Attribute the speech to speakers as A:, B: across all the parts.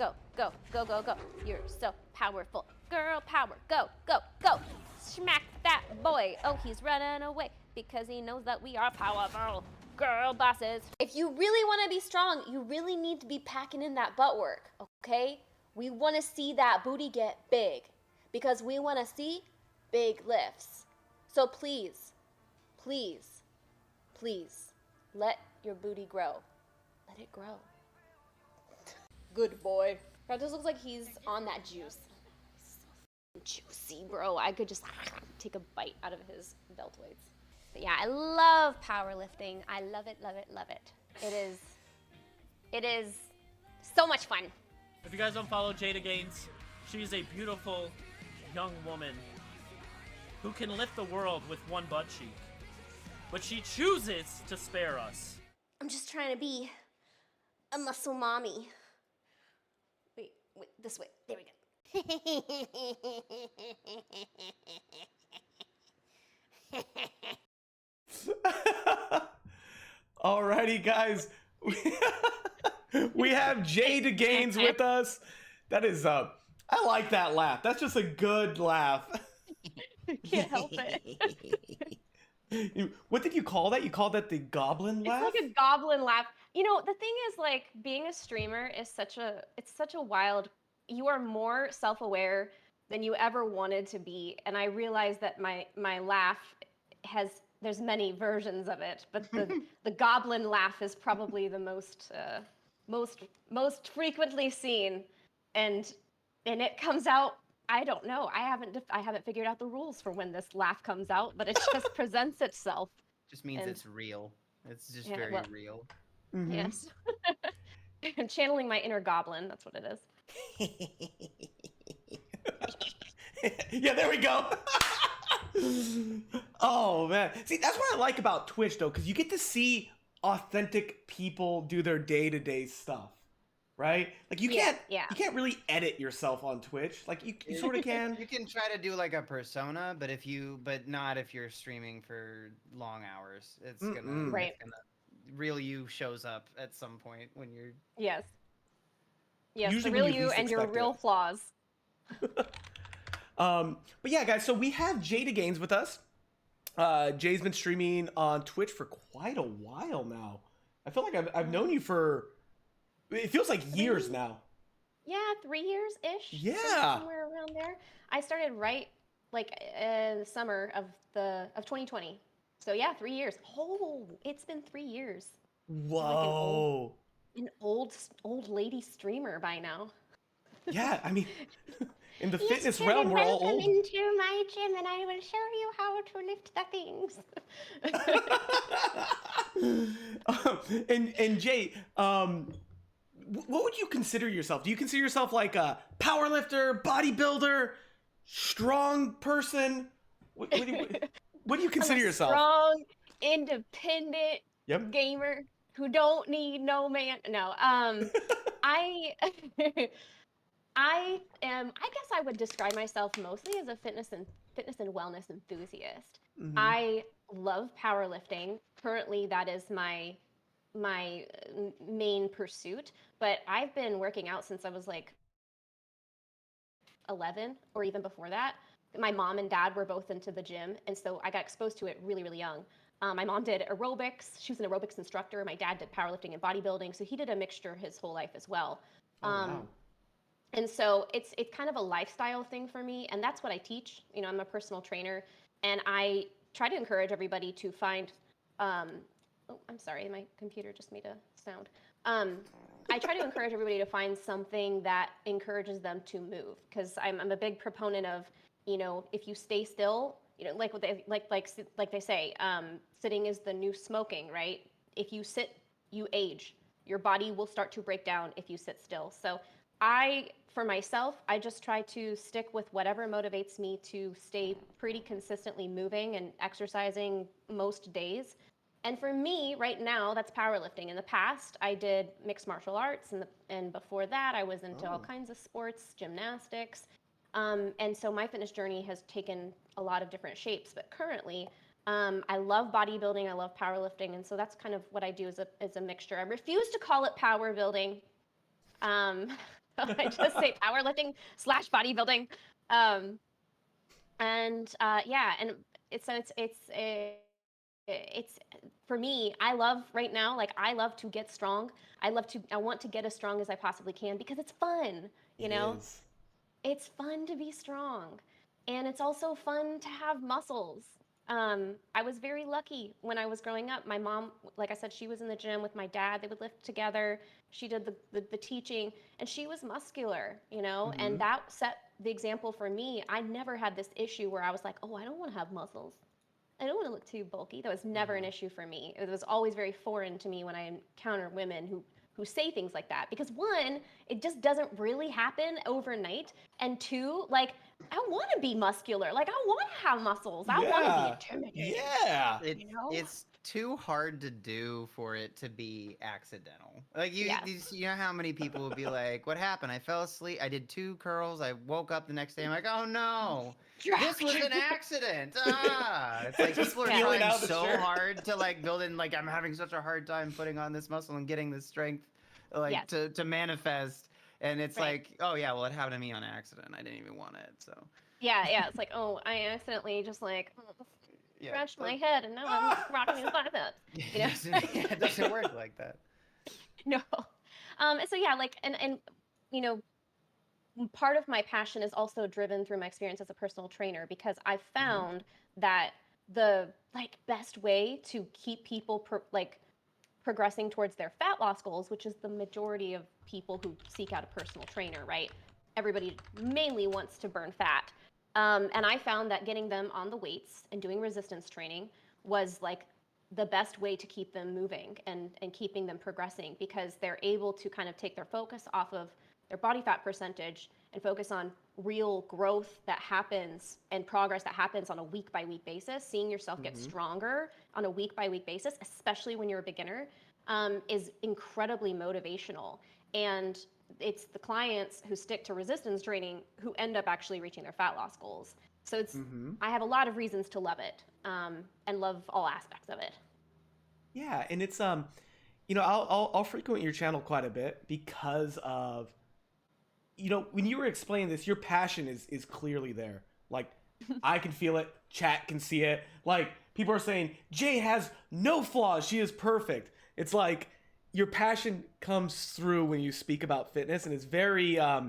A: go, go, go, go, go. You're so powerful. Girl power, go, go, go. Smack that boy. Oh, he's running away because he knows that we are powerful. Girl bosses. If you really want to be strong, you really need to be packing in that butt work, okay? We want to see that booty get big because we want to see big lifts. So please, please, please, let your booty grow. Let it grow. Good boy. God, this looks like he's on that juice. So juicy, bro. I could just take a bite out of his deltoids. But yeah, I love powerlifting. I love it, love it, love it. It is so much fun.
B: If you guys don't follow Jaydigains, she's a beautiful young woman who can lift the world with one butt cheek. But she chooses to spare us.
A: I'm just trying to be a muscle mommy. Wait, this way. There we go.
C: Alrighty, guys. We have Jaydigains with us. That is, I like that laugh. That's just a good laugh.
A: Can't help it.
C: What did you call that? You called that the goblin laugh?
A: It's like a goblin laugh. You know, the thing is, like, being a streamer is such a wild, you are more self-aware than you ever wanted to be. And I realized that my laugh there's many versions of it, but the goblin laugh is probably the most frequently seen. And it comes out, I don't know. I haven't figured out the rules for when this laugh comes out, but it just presents itself.
D: Just means it's real. It's just
A: Yeah,
D: very
A: well,
D: real.
C: Mm-hmm.
A: Yes. I'm channeling my inner goblin. That's what it is.
C: Yeah, there we go. Oh, man. See, that's what I like about Twitch, though, because you get to see authentic people do their day-to-day stuff, right? Like, you can't really edit yourself on Twitch. Like, you sort of can.
D: You can try to do like a persona, but not if you're streaming for long hours. It's gonna real you shows up at some point when you're
A: Yes,
C: Usually
A: the real
C: when you
A: you
C: least
A: and your
C: expect
A: real
C: it.
A: flaws.
C: But yeah, guys, so we have Jaydigains with us. Jay's been streaming on Twitch for quite a while now. I feel like I've known you for, it feels like years now.
A: Yeah, 3 years-ish.
C: Yeah.
A: Somewhere around there. I started right the summer of 2020. So yeah, 3 years. Oh, it's been 3 years.
C: Whoa.
A: An old lady streamer by now.
C: Yeah, I mean, in the
A: Yes,
C: fitness
A: children,
C: realm, we're all
A: welcome
C: old.
A: into my gym, and I will show you how to lift the things.
C: And Jay, what would you consider yourself? Do you consider yourself like a powerlifter, bodybuilder, strong person? What do you consider yourself?
A: Strong, independent
C: Yep.
A: gamer who don't need no man. No, I guess I would describe myself mostly as a fitness and wellness enthusiast.
C: Mm-hmm.
A: I love powerlifting. Currently, that is my main pursuit, but I've been working out since I was like 11 or even before that. My mom and dad were both into the gym, and so I got exposed to it really, really young. My mom did aerobics. She was an aerobics instructor. My dad did powerlifting and bodybuilding, so he did a mixture his whole life as well.
C: Wow.
A: And so it's kind of a lifestyle thing for me, and that's what I teach. You know, I'm a personal trainer, and I try to encourage everybody to find. Oh, I'm sorry, my computer just made a sound. I try to encourage everybody to find something that encourages them to move, because I'm a big proponent of, you know, if you stay still, you know, like what they say, sitting is the new smoking, right? If you sit, you age. Your body will start to break down if you sit still. So for myself, I just try to stick with whatever motivates me to stay pretty consistently moving and exercising most days. And for me, right now, that's powerlifting. In the past, I did mixed martial arts, and before that, I was into all kinds of sports, gymnastics. And so my fitness journey has taken a lot of different shapes. But currently, I love bodybuilding, I love powerlifting, and so that's kind of what I do as a mixture. I refuse to call it power building. I just say powerlifting / bodybuilding. Yeah, and it's for me, I love right now, like I love to get strong. I want to get as strong as I possibly can because it's fun, you
C: It
A: know?
C: is.
A: It's fun to be strong. And it's also fun to have muscles. I was very lucky when I was growing up. My mom, like I said, she was in the gym with my dad. They would lift together. She did the teaching, and she was muscular, you know, and
C: Mm-hmm.
A: that set the example for me. I never had this issue where I was like, oh, I don't want to have muscles. I don't want to look too bulky. That was never an issue for me. It was always very foreign to me when I encounter women who say things like that because one, it just doesn't really happen overnight, and two, like I want to be muscular. Like I want to have muscles. I want to be
C: Yeah.
A: intimidating.
C: Yeah.
D: It,
A: You know?
D: it's too hard to do for it to be accidental. Like
A: Yes.
D: you know how many people would be like, "What happened? I fell asleep. I did 2 curls. I woke up the next day. I'm like, oh no, this was an accident." Ah, it's like
C: Just
D: people are
C: feeling
D: trying
C: out the
D: so
C: shirt.
D: hard to like build in. Like I'm having such a hard time putting on this muscle and getting this strength, like
A: Yes.
D: to manifest. And it's
A: Right.
D: like, oh yeah, well it happened to me on accident. I didn't even want it. So
A: Yeah. It's like, oh, I accidentally just like
D: yeah,
A: scratched my head, and now I'm rocking these biceps. You know?
D: it doesn't work like that.
A: No. So yeah, like, and you know, part of my passion is also driven through my experience as a personal trainer because I
C: Mm-hmm.
A: found that the like best way to keep people progressing towards their fat loss goals, which is the majority of people who seek out a personal trainer, right? Everybody mainly wants to burn fat. And I found that getting them on the weights and doing resistance training was like the best way to keep them moving and keeping them progressing because they're able to kind of take their focus off of their body fat percentage and focus on real growth that happens and progress that happens on a week by week basis. Seeing yourself get
C: Mm-hmm.
A: stronger on a week by week basis, especially when you're a beginner, is incredibly motivational. And it's the clients who stick to resistance training who end up actually reaching their fat loss goals. So
C: Mm-hmm.
A: I have a lot of reasons to love it, and love all aspects of it.
C: Yeah, and it's I'll frequent your channel quite a bit because of when you were explaining this, your passion is clearly there. Like I can feel it, chat can see it. Like people are saying Jay has no flaws, she is perfect. It's like your passion comes through when you speak about fitness, and it's very uh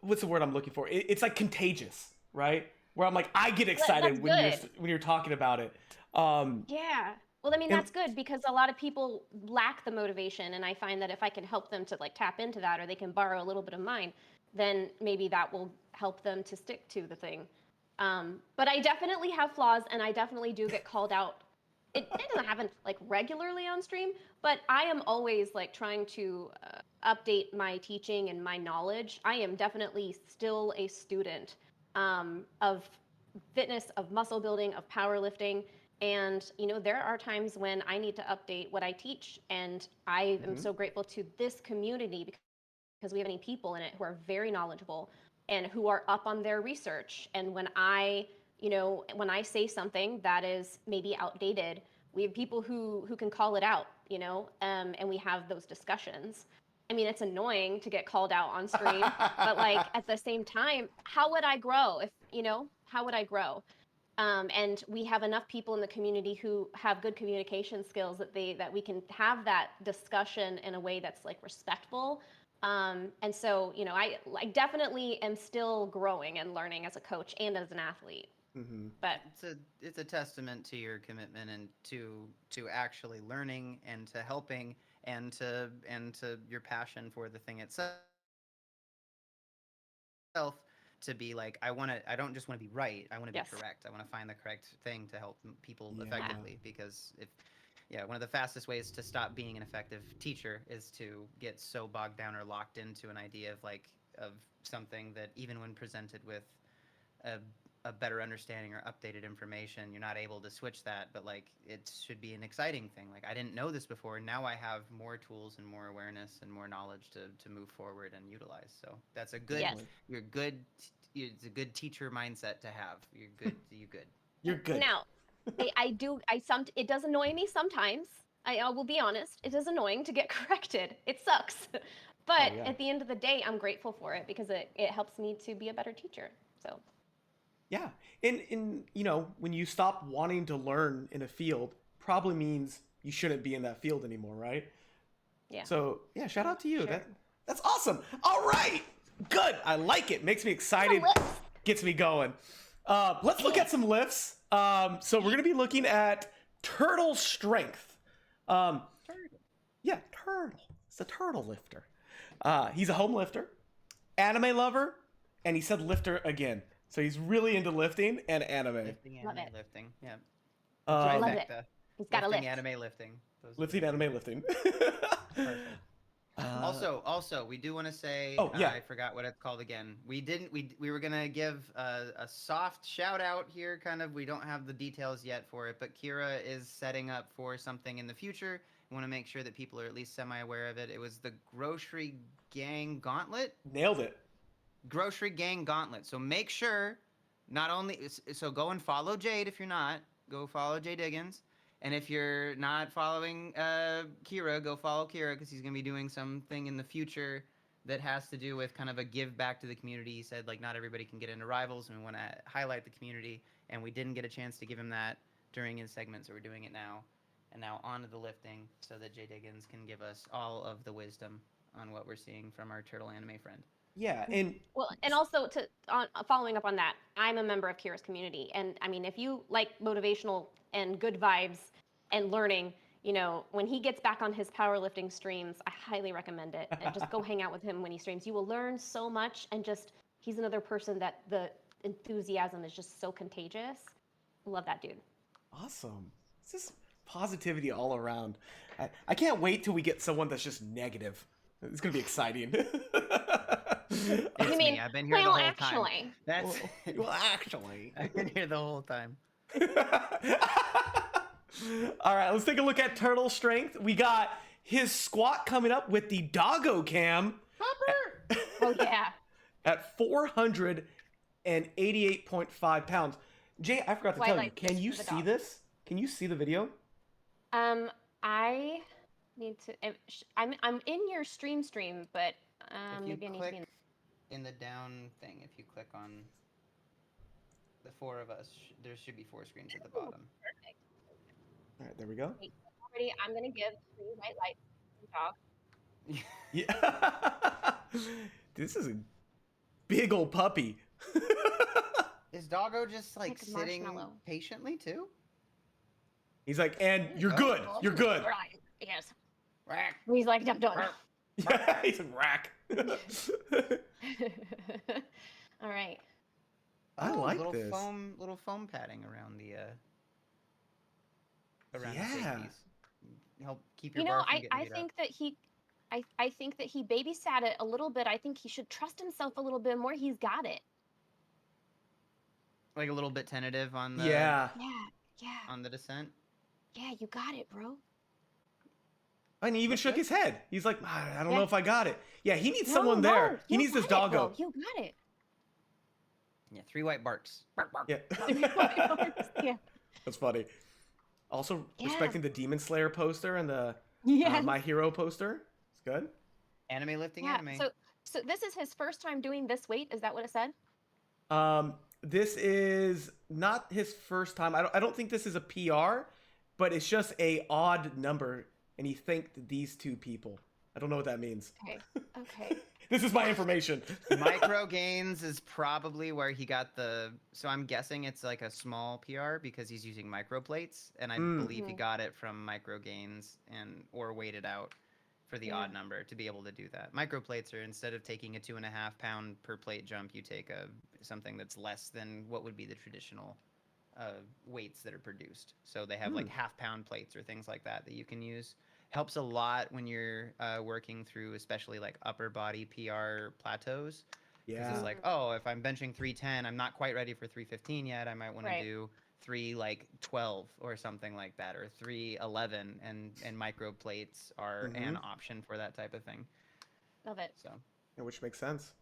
C: what's the word I'm looking for? It's like contagious, right? Where I'm like I get
A: That's
C: excited
A: good.
C: when you're talking about it. Um
A: Yeah. Well, I mean,
C: and
A: that's good because a lot of people lack the motivation. And I find that if I can help them to like tap into that or they can borrow a little bit of mine, then maybe that will help them to stick to the thing. But I definitely have flaws and I definitely do get called out. It doesn't happen like regularly on stream, but I am always like trying to update my teaching and my knowledge. I am definitely still a student of fitness, of muscle building, of powerlifting. And, you know, there are times when I need to update what I teach. And I am
C: Mhm.
A: so grateful to this community because we have many people in it who are very knowledgeable and who are up on their research. And when I say something that is maybe outdated, we have people who can call it out, and we have those discussions. I mean, it's annoying to get called out on stream, but like at the same time, how would I grow how would I grow? And we have enough people in the community who have good communication skills that we can have that discussion in a way that's like respectful. And so, I definitely am still growing and learning as a coach and as an athlete.
C: Mhm.
A: But
D: It's a testament to your commitment and to actually learning and to helping and to your passion for the thing itself to be like I don't just want to be right, I want to be
A: yes,
D: correct. I want to find the correct thing to help people
C: Yeah.
D: effectively because if yeah, one of the fastest ways to stop being an effective teacher is to get so bogged down or locked into an idea of something that even when presented with a, a better understanding or updated information, you're not able to switch that. But like it should be an exciting thing. Like I didn't know this before. Now I have more tools and more awareness and more knowledge to move forward and utilize. So that's a good.
A: yes.
C: Definitely.
D: You're good. It's a good teacher mindset to have. You're good. You good.
C: You're good.
A: Now, I do, it does annoy me sometimes I will be honest, it is annoying to get corrected. It sucks. But at the end of the day, I'm grateful for it because it helps me to be a better teacher. So
C: yeah. And you know, when you stop wanting to learn in a field, probably means you shouldn't be in that field anymore, right?
A: yeah.
C: So yeah, shout out to you.
A: Sure.
C: That's awesome. All right. Good. I like it. Makes me excited. Gets me going. Let's look at some lifts. So we're gonna be looking at turtle strength. Yeah, turtle. It's a turtle lifter. He's a home lifter, anime lover, and he said lifter again. So he's really into lifting and anime.
D: Lifting,
A: Love
D: anime,
A: it.
D: lifting. Yeah.
A: Love it. He's got a lift.
D: Lifting, anime, lifting.
C: Lifting, anime, lifting.
D: Perfect. Also, we do want to say.
C: Oh, yeah.
D: I forgot what it's called again. We were gonna give a soft shout out here. Kind of. We don't have the details yet for it, but Kira is setting up for something in the future. We want to make sure that people are at least semi-aware of it. It was the Grocery Gang Gauntlet.
C: Nailed it.
D: Grocery Gang Gauntlet. So make sure, not only so go and follow Jade if you're not. Go follow Jaydigains. And if you're not following Kira, go follow Kira because he's going to be doing something in the future that has to do with kind of a give back to the community. He said, like, not everybody can get into rivals, and we want to highlight the community. And we didn't get a chance to give him that during his segment, so we're doing it now. And now on to the lifting so that Jaydigains can give us all of the wisdom on what we're seeing from our turtle anime friend.
C: Yeah, and
A: also following up on that, I'm a member of Kira's community, and I mean, if you like motivational and good vibes and learning, you know, when he gets back on his powerlifting streams, I highly recommend it. And just go hang out with him when he streams. You will learn so much, and just he's another person that the enthusiasm is just so contagious. Love that dude.
C: Awesome. This is positivity all around. I can't wait till we get someone that's just negative. It's gonna be exciting.
A: You mean,
D: I've been here the whole
A: actually.
D: time. That's
C: well, actually.
D: I've been here the whole time.
C: All right, let's take a look at turtle strength. We got his squat coming up with the doggo cam.
A: Oh yeah.
C: At 488.5 pounds. Jay, I forgot to tell you. Can you see this? Can you see the video?
A: I need to. I'm in your stream, but maybe I need to be
D: in the down thing. If you click on the four of us, there should be 4 screens at the bottom.
A: Perfect.
C: All right, there we go.
A: Already, I'm gonna give 3 white lights to the dog.
C: Yeah. This is a big old puppy.
D: Is Doggo just like sitting
A: marshmallow.
D: patiently too?
C: He's like, and you're good. You're good.
A: Right. Yes.
D: Rack.
A: He's like, I'm done.
C: Yeah, he's a rack.
A: All right.
C: I like
D: little
C: this.
D: Little foam padding around the the
C: Yeah.
D: safeties. Help keep your
A: You know,
D: bar from getting
A: I
D: beat
A: think
D: up.
A: that I think that he babysat it a little bit. I think he should trust himself a little bit more. He's got it.
D: Like a little bit tentative on the
C: Yeah.
A: Yeah.
D: on the descent.
A: Yeah, you got it, bro.
C: And he even shook his head. He's like, I don't know if I got it. Yeah, he needs
A: No,
C: someone
A: no,
C: there. He
A: you
C: needs this
A: got it,
C: doggo.
A: bro. You got it.
D: Yeah, 3 white barks.
C: Yeah.
A: Yeah.
C: That's funny. Also
A: Yeah.
C: respecting the Demon Slayer poster and the
A: Yes.
C: My Hero poster. It's good.
D: Anime lifting
A: Yeah.
D: anime.
A: So this is his first time doing this weight. Is that what it said?
C: This is not his first time. I don't think this is a PR, but it's just a odd number, and he thanked these 2 people. I don't know what that means.
A: Okay.
C: This is my information.
D: Micro gains is probably where he got so I'm guessing it's like a small PR because he's using micro plates, and I believe he got it from micro gains or weighted out for the odd number to be able to do that. Micro plates are, instead of taking a 2.5 pound per plate jump, you take something that's less than what would be the traditional weights that are produced. So they have like half-pound plates or things like that you can use. Helps a lot when you're working through, especially like upper body PR plateaus.
C: Yeah.
D: It's like, oh, if I'm benching 310, I'm not quite ready for 315 yet. I might want to do 312 or something like that, or 311, and micro plates are an option for that type of thing.
A: Love it.
D: So,
C: yeah, which makes sense.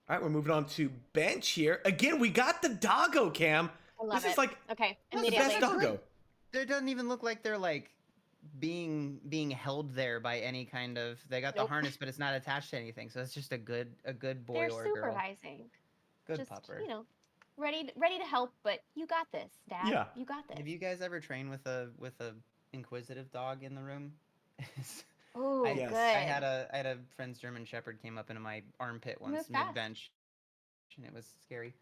C: All right, we're moving on to bench here. Again, we got the doggo cam.
A: I love
C: This
A: it.
C: is like
A: okay.
C: the
A: Immediately.
C: best doggo.
D: it doesn't even look like they're like being held there by any kind of. They got the harness, but it's not attached to anything, so it's just a good boy
A: They're
D: or girl.
A: supervising.
D: Good
A: Just,
D: pupper.
A: ready to help, but you got this, Dad.
C: Yeah.
A: You got this.
D: Have you guys ever trained with a inquisitive dog in the room?
A: Oh,
C: Yes.
A: good.
D: I had a friend's German Shepherd came up into my armpit once mid bench, and it was scary.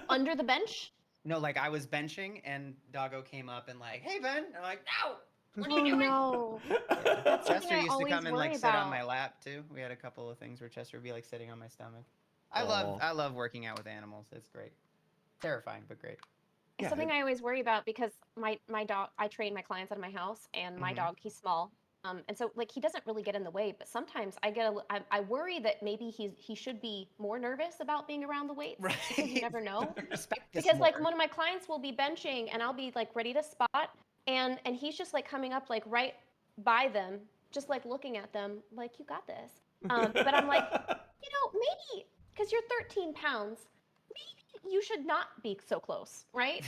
A: Under the bench?
D: No, like I was benching and Doggo came up and like, "Hey Ben," and I'm like, "No, what are you doing?"
A: No.
D: Yeah.
A: That's
D: Chester used to come and like sit on
A: about.
D: my lap too. We had a couple of things where Chester would be like sitting on my stomach.
C: Aw.
D: I love working out with animals. It's great. Terrifying, but great.
A: It's something I always worry about because my dog, I train my clients out of my house, and my dog, he's small. And so like he doesn't really get in the way, but sometimes I worry that maybe he should be more nervous about being around the weights,
C: Right.
A: because you never know.
D: Respect
A: Because
D: more.
A: like one of my clients will be benching and I'll be like ready to spot, and he's just like coming up like right by them, just like looking at them like, you got this. But I'm like, maybe because you're 13 pounds, maybe you should not be so close, right?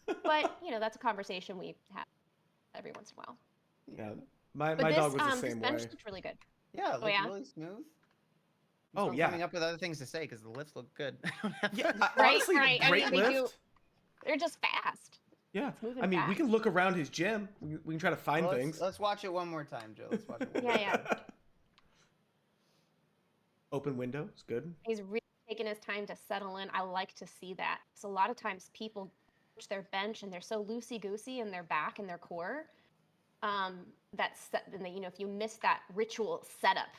A: But that's a conversation we have every once in a while.
C: Yeah, my
A: But
C: dog was the
A: this
C: same
A: bench
C: way.
A: looked really good.
D: Yeah, it looked
A: yeah?
D: really smooth.
C: Oh
D: I'm
C: yeah.
D: coming up with other things to say because the lifts look good.
C: Yeah,
A: Right,
C: honestly,
A: right. I
C: great
A: mean, they
C: lift.
A: They're just fast.
C: Yeah,
A: It's moving
C: I mean, we
A: fast.
C: can look around his gym. We can try to find
D: Well,
C: things.
D: let's watch it one more time, Joe. Let's watch it one more
A: Yeah,
D: time.
A: yeah.
C: Open window is good.
A: He's really taking his time to settle in. I like to see that. So a lot of times people push their bench and they're so loosey-goosey in their back and their core. And if you miss that ritual setup,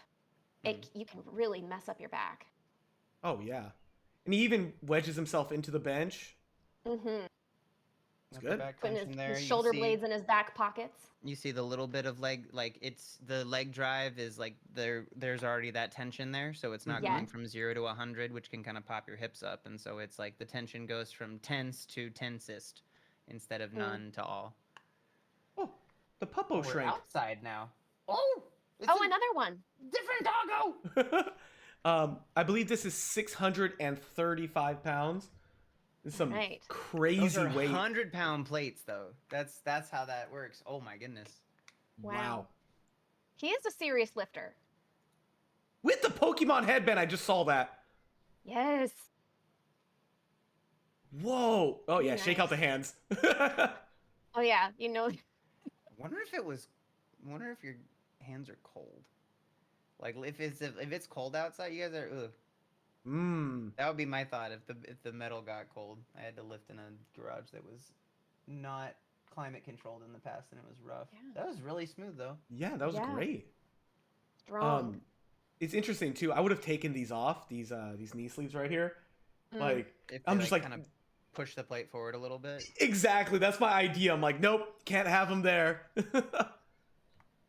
A: you can really mess up your back.
C: Oh yeah, and he even wedges himself into the bench.
A: Mm-hmm.
C: It's good.
A: Putting his shoulder blades in his back pockets.
D: You see the little bit of leg, like it's the leg drive is like there's already that tension there, so it's not going from 0 to 100, which can kind of pop your hips up, and so it's like the tension goes from tense to tensest instead of none to all.
C: Oh, the puppo
D: We're
C: shrank.
D: outside now.
A: Another one.
D: Different doggo.
C: I believe this is 635 pounds. It's some crazy
D: Those are
C: weight.
D: 100-pound plates, though. That's how that works. Oh my goodness.
C: Wow.
A: He is a serious lifter.
C: With the Pokemon headband, I just saw that.
A: Yes.
C: Whoa. Oh yeah, shake out the hands.
A: Oh yeah,
D: I wonder if your hands are cold. Like if it's cold outside, you guys are ugh. That would be my thought if the metal got cold. I had to lift in a garage that was not climate controlled in the past, and it was rough. Yeah. That was really smooth though.
C: Yeah, that was great.
A: Strong.
C: It's interesting too. I would have taken these off, these knee sleeves right here. Like
D: if
C: I'm just like
D: kind of push the plate forward a little bit.
C: Exactly. That's my idea. I'm like, nope, can't have them there.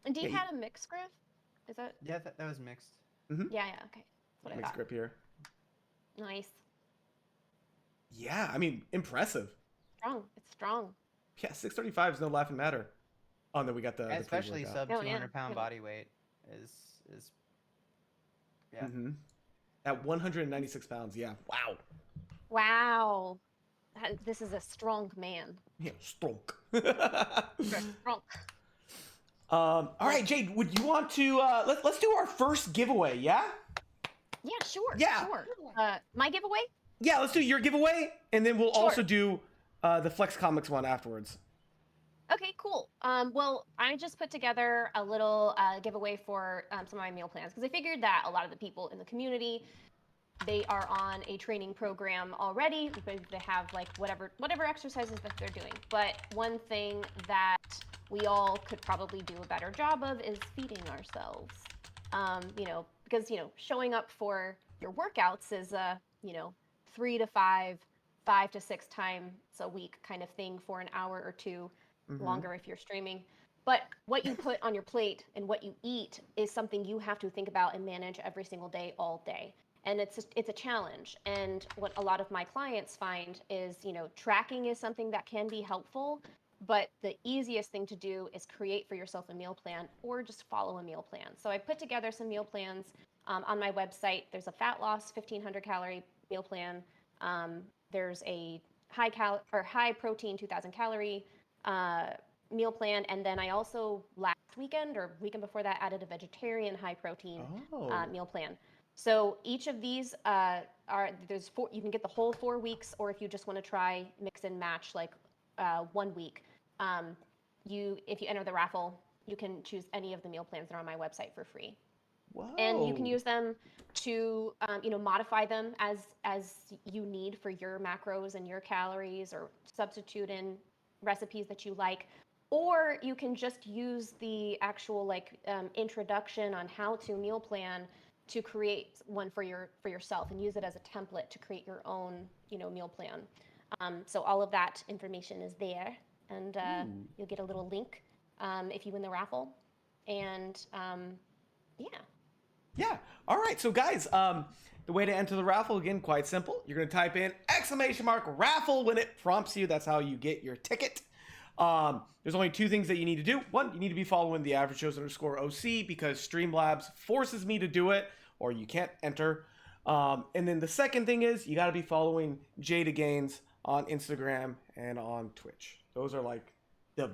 A: And do you have a mixed grip? Is that?
D: Yeah, that was mixed.
A: Yeah, okay. That's what I
C: Mixed
A: thought.
C: grip here.
A: Nice.
C: Yeah, I mean, impressive.
A: Strong. It's strong.
C: Yeah, 635 is no laughing matter. Oh, and then we got the
D: especially
C: pre-workout.
D: sub 200-pound body weight is yeah.
C: At 196 pounds, yeah. Wow.
A: Wow. This is a strong man.
C: Yeah, strong.
A: Strong.
C: All right, Jade, would you want to let's do our first giveaway, yeah?
A: Yeah, sure.
C: Yeah.
A: Sure. My giveaway?
C: Yeah, let's do your giveaway, and then we'll also do the Flex Comics one afterwards.
A: Okay, cool. Well, I just put together a little giveaway for some of my meal plans because I figured that a lot of the people in the community, they are on a training program already. They have like whatever exercises that they're doing. But one thing that we all could probably do a better job of is feeding ourselves. Because showing up for your workouts is 3 to 5 to 6 times a week kind of thing for an hour or two, longer if you're streaming. But what you put on your plate and what you eat is something you have to think about and manage every single day, all day. And it's a challenge. And what a lot of my clients find is, tracking is something that can be helpful, but the easiest thing to do is create for yourself a meal plan or just follow a meal plan. So I put together some meal plans on my website. There's a fat loss 1,500 calorie meal plan. There's a high protein 2,000 calorie meal plan, and then I also last weekend or weekend before that added a vegetarian high protein meal plan. So each of these there's 4. You can get the whole 4 weeks, or if you just want to try mix and match like 1 week, if you enter the raffle, you can choose any of the meal plans that are on my website for free.
C: Whoa.
A: And you can use them to modify them as you need for your macros and your calories, or substitute in recipes that you like. Or you can just use the actual introduction on how to meal plan to create one for yourself, and use it as a template to create your own meal plan. So all of that information is there, and you'll get a little link if you win the raffle. And
C: yeah. All right. So guys, the way to enter the raffle, again, quite simple. You're going to type in !raffle when it prompts you. That's how you get your ticket. There's only 2 things that you need to do. 1, you need to be following the Average Joe's _OC, because Streamlabs forces me to do it, or you can't enter. And then the second thing is you got to be following Jaydigains on Instagram and on Twitch. Those are like the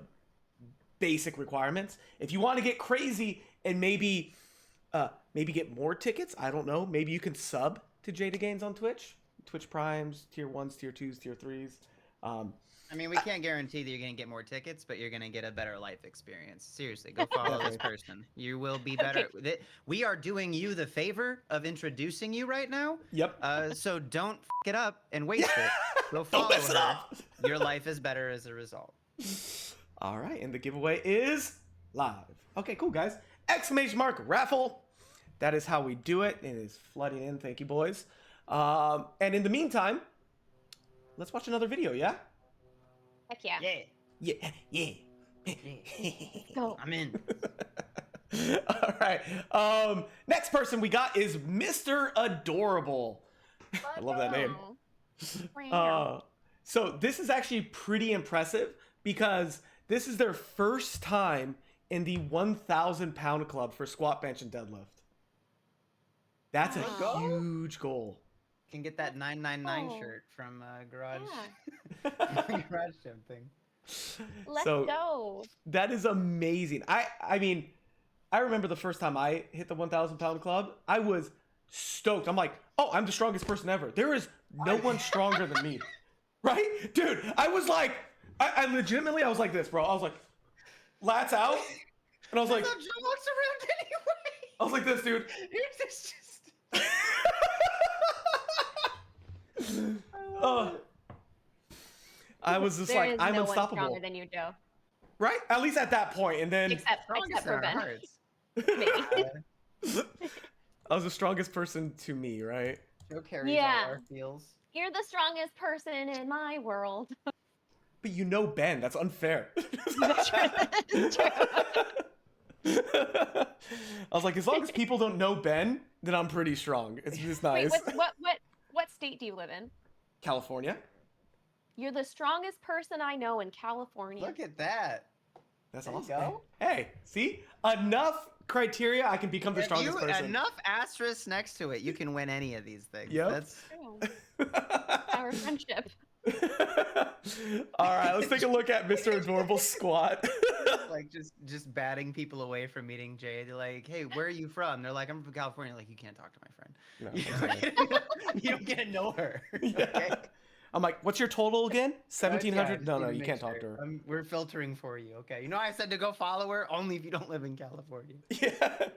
C: basic requirements. If you want to get crazy and maybe get more tickets, I don't know, maybe you can sub to Jaydigains on Twitch Primes, tier 1s, tier 2s, tier 3s.
D: I mean, we can't guarantee that you're going to get more tickets, but you're going to get a better life experience. Seriously, go follow this person. You will be better. Okay. We are doing you the favor of introducing you right now.
C: Yep.
D: So don't f it up and waste it. Go follow her. Your life is better as a result.
C: All right, and the giveaway is live. Okay, cool, guys. !raffle. That is how we do it. It is flooding in. Thank you, boys. And in the meantime, let's watch another video, yeah?
A: Heck yeah.
C: Yeah.
A: Go.
D: I'm in.
C: All right. Next person we got is Mr. Adorable. I love that name. So this is actually pretty impressive, because this is their first time in the 1,000-pound club for squat, bench, and deadlift. That's a huge goal.
D: Can get that 999 shirt from Garage.
A: Yeah.
D: Garage Gym thing.
A: Let's go.
C: That is amazing. I mean, I remember the first time I hit the 1,000-pound club. I was stoked. I'm like, oh, I'm the strongest person ever. There is no one stronger than me, right, dude? I was like, I legitimately, I was like this, bro. I was like, lats out, and I was like,
D: Joe walks around anyway.
C: I was like this, dude.
D: It's just.
C: I was just like, I'm unstoppable.
A: Stronger than you, Joe.
C: Right? At least at that point, and then
A: except for Ben.
C: I was the strongest person to me, right?
D: Joe carries all our feels.
A: You're the strongest person in my world.
C: But you know Ben, that's unfair.
A: That's true.
C: I was like, as long as people don't know Ben, then I'm pretty strong. It's just nice.
A: Wait, what state do you live in?
C: California.
A: You're the strongest person I know in California.
D: Look at that.
C: That's awesome. Hey, see? Enough criteria, I can become the strongest person.
D: Enough asterisks next to it, you can win any of these things.
C: Yep.
D: That's
A: our friendship.
C: All right, let's take a look at Mr. Adorable squat.
D: Like just batting people away from meeting Jay. They're like, hey, where are you from? They're like, I'm from California. Like, you can't talk to my friend.
C: No,
D: you don't get to know her.
C: Yeah.
D: Okay?
C: I'm like, what's your total again? 1,700?
D: Yeah,
C: no, you can't talk to her.
D: We're filtering for you, okay? You know I said to go follow her only if you don't live in California.
C: Yeah.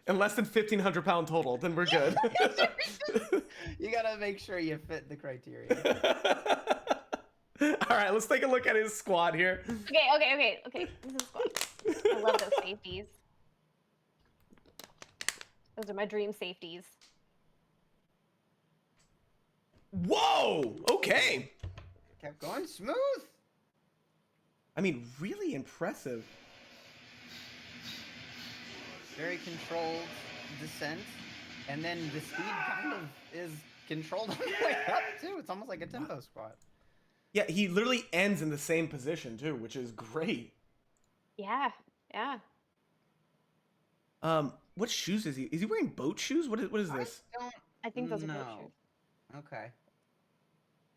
C: And less than 1,500-pound total, then we're good.
D: You gotta make sure you fit the criteria.
C: All right, let's take a look at his squat here.
A: Okay. This is squat. I love those safeties. Those are my dream safeties.
C: Whoa! Okay.
D: Kept going smooth.
C: I mean, really impressive.
D: Very controlled descent, and then the speed kind of is controlled on the way up too. It's almost like a tempo squat.
C: Yeah, he literally ends in the same position too, which is great.
A: Yeah.
C: What shoes is he? Is he wearing boat shoes? What is this?
A: I think those are boat shoes.
D: Okay.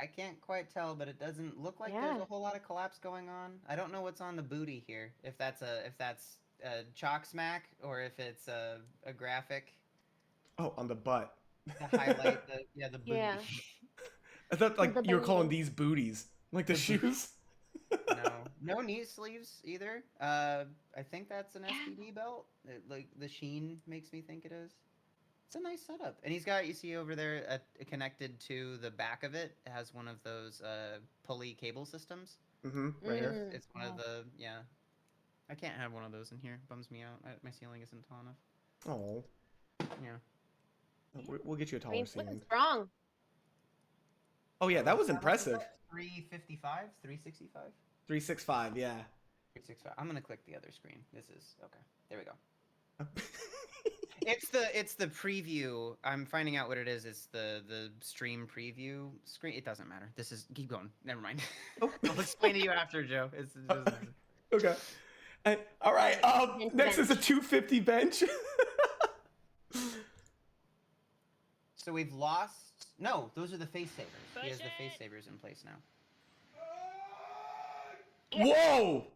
D: I can't quite tell, but it doesn't look like there's a whole lot of collapse going on. I don't know what's on the booty here. If that's a chalk smack or if it's a graphic.
C: Oh, on the butt.
D: To highlight the booty.
A: Yeah.
C: I thought like
A: The
C: you were calling
A: bang.
C: these booties, like the shoes.
D: No knee sleeves either. I think that's an SBD belt. Like the sheen makes me think it is. It's a nice setup, and he's got, you see over there, connected to the back of it. It has one of those pulley cable systems.
C: Mm-hmm. Right here.
D: It's one of the I can't have one of those in here. Bums me out. My ceiling isn't tall enough.
C: Oh.
D: Yeah.
C: We'll get you a taller ceiling.
A: Looking strong.
C: Oh yeah, that was impressive.
D: 355, 365.
C: 365, yeah.
D: 365. I'm gonna click the other screen. This is okay. There we go. It's the preview. I'm finding out what it is. It's the stream preview screen. It doesn't matter. This is keep going. Never mind. I'll explain to you after, Joe. It doesn't matter.
C: Okay. All right. Next is a 250 bench.
D: So we've lost. No, those are the face savers. He has the face savers in place now.
C: Whoa!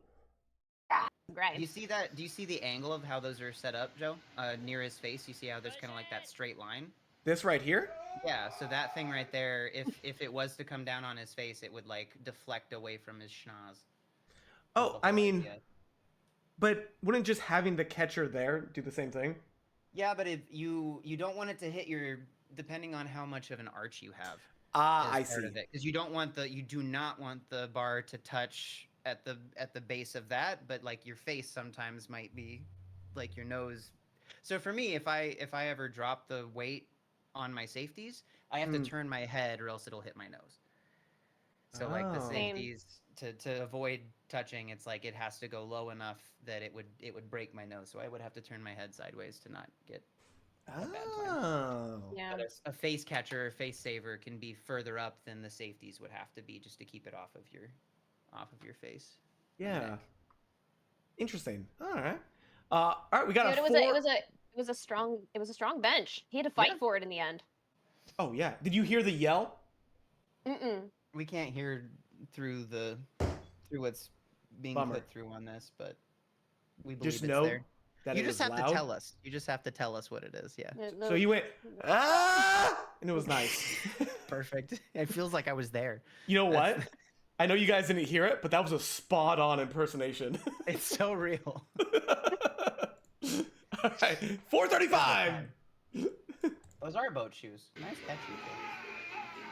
A: Right.
D: Do you see that? Do you see the angle of how those are set up, Joe? Near his face, you see how there's kind of like that straight line?
C: This right here?
D: Yeah, so that thing right there, if it was to come down on his face, it would like deflect away from his schnoz.
C: Oh, I mean, but wouldn't just having the catcher there do the same thing?
D: Yeah, but if you don't want it to hit your, depending on how much of an arch you have.
C: I see.
D: Because you do not want the bar to touch at the base of that, but like your face sometimes might be like your nose. So for me, if I ever drop the weight on my safeties, I have to turn my head or else it'll hit my nose. So like the safeties, to avoid touching, it's like it has to go low enough that it would break my nose. So I would have to turn my head sideways to not get a bad time.
A: Yeah.
D: But a face catcher or face saver can be further up than the safeties would have to be, just to keep it off of your face.
C: Yeah. Interesting. All right. All right, we got
A: Dude, it was a strong bench. He had to fight for it in the end.
C: Oh yeah. Did you hear the yell?
D: We can't hear through what's being put through on this, but we believe
C: just
D: it's
C: know
D: there.
C: that
D: You
C: it
D: just
C: was
D: have
C: loud.
D: to tell us. You just have to tell us what it is. Yeah.
C: So you went and it was nice.
D: Perfect. It feels like I was there.
C: You know what? I know you guys didn't hear it, but that was a spot on impersonation.
D: It's so real.
C: All right, 435.
D: Those are boat shoes. Nice catch, you.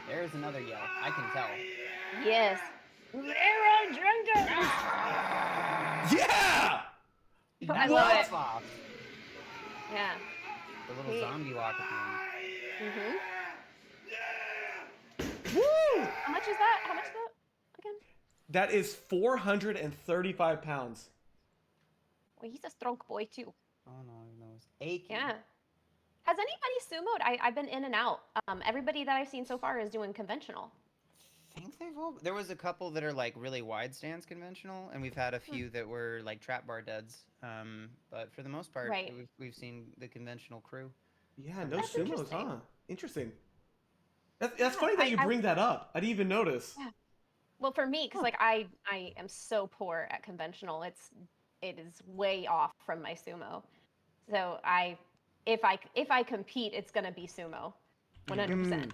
D: There's another yell. I can tell.
A: Yes.
C: Yeah.
A: I love it.
D: Off.
A: Yeah.
D: The little zombie walk at the end.
C: Woo!
A: How much is that? How much is that again?
C: That is 435 pounds.
A: Well, he's a strong boy too.
D: Oh no, it's aching.
A: Yeah. Has anybody sumoed? I've been in and out. Everybody that I've seen so far is doing conventional.
D: I think they've all. There was a couple that are like really wide stance conventional, and we've had a few that were like trap bar deads. But for the most part, we've seen the conventional crew.
C: Yeah, no sumos, huh? Interesting. That's funny that you bring that up. I didn't even notice.
A: Yeah. Well, for me, because like I am so poor at conventional. It is way off from my sumo. So if I compete, it's gonna be sumo, 100%.